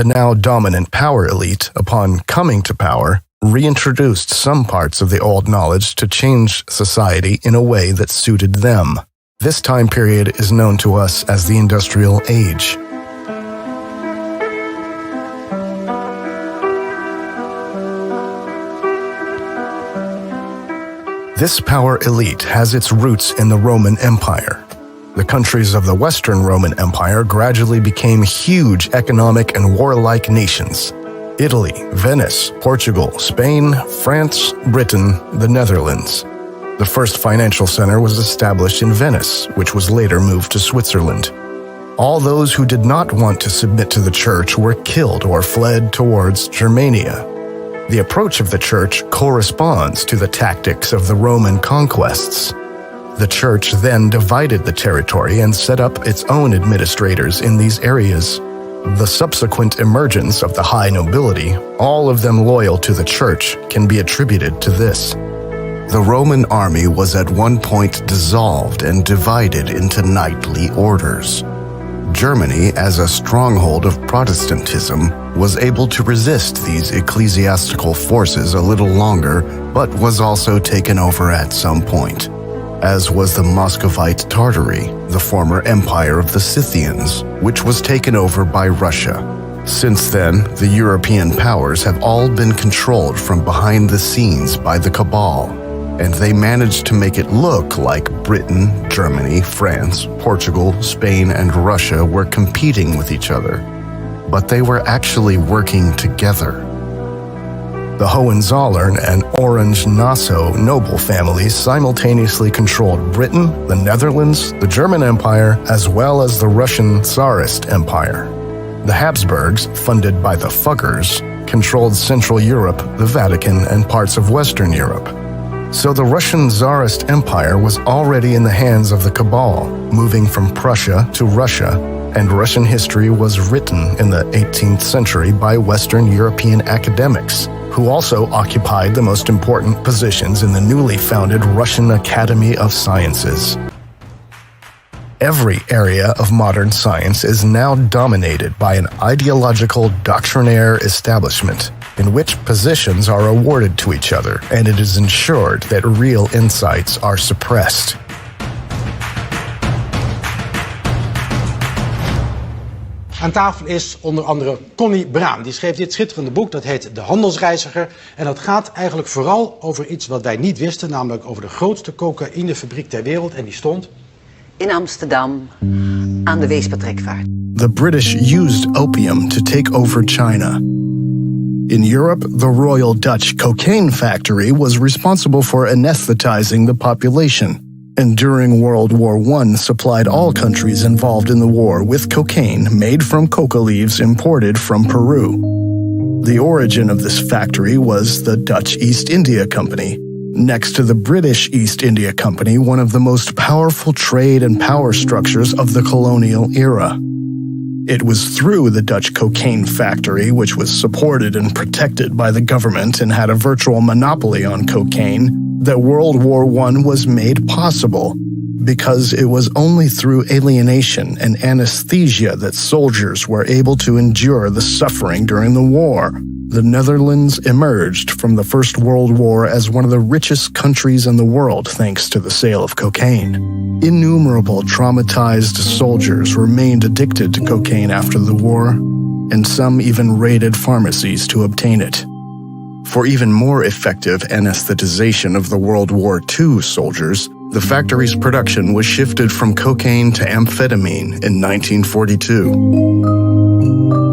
The now dominant power elite, upon coming to power, reintroduced some parts of the old knowledge to change society in a way that suited them. This time period is known to us as the Industrial Age. This power elite has its roots in the Roman Empire. The countries of the Western Roman Empire gradually became huge economic and warlike nations. Italy, Venice, Portugal, Spain, France, Britain, the Netherlands. The first financial center was established in Venice, which was later moved to Switzerland. All those who did not want to submit to the church were killed or fled towards Germania. The approach of the church corresponds to the tactics of the Roman conquests. The church then divided the territory and set up its own administrators in these areas. The subsequent emergence of the high nobility, all of them loyal to the church, can be attributed to this. The Roman army was at one point dissolved and divided into knightly orders. Germany, as a stronghold of Protestantism, was able to resist these ecclesiastical forces a little longer, but was also taken over at some point, as was the Muscovite Tartary, the former empire of the Scythians, which was taken over by Russia. Since then, the European powers have all been controlled from behind the scenes by the cabal, and they managed to make it look like Britain, Germany, France, Portugal, Spain, and Russia were competing with each other. But they were actually working together. The Hohenzollern and Orange-Nassau noble families simultaneously controlled Britain, the Netherlands, the German Empire, as well as the Russian Tsarist Empire. The Habsburgs, funded by the Fuggers, controlled Central Europe, the Vatican, and parts of Western Europe. So the Russian Tsarist Empire was already in the hands of the cabal, moving from Prussia to Russia, and Russian history was written in the 18th century by Western European academics, who also occupied the most important positions in the newly founded Russian Academy of Sciences. Every area of modern science is now dominated by an ideological doctrinaire establishment, in which positions are awarded to each other, and it is ensured that real insights are suppressed. Aan tafel is onder andere Connie Braam. Die schreef dit schitterende boek, dat heet De Handelsreiziger. En dat gaat eigenlijk vooral over iets wat wij niet wisten, namelijk over de grootste cocaïnefabriek ter wereld. En die stond in Amsterdam aan de Weespertrekvaart. The British used opium to take over China. In Europe, the Royal Dutch cocaine factory was responsible for anesthetizing the population, and during World War I supplied all countries involved in the war with cocaine made from coca leaves imported from Peru. The origin of this factory was the Dutch East India Company. Next to the British East India Company, one of the most powerful trade and power structures of the colonial era. It was through the Dutch cocaine factory, which was supported and protected by the government and had a virtual monopoly on cocaine, that World War I was made possible, because it was only through alienation and anesthesia that soldiers were able to endure the suffering during the war. The Netherlands emerged from the First World War as one of the richest countries in the world thanks to the sale of cocaine. Innumerable traumatized soldiers remained addicted to cocaine after the war, and some even raided pharmacies to obtain it. For even more effective anesthetization of the World War II soldiers, the factory's production was shifted from cocaine to amphetamine in 1942.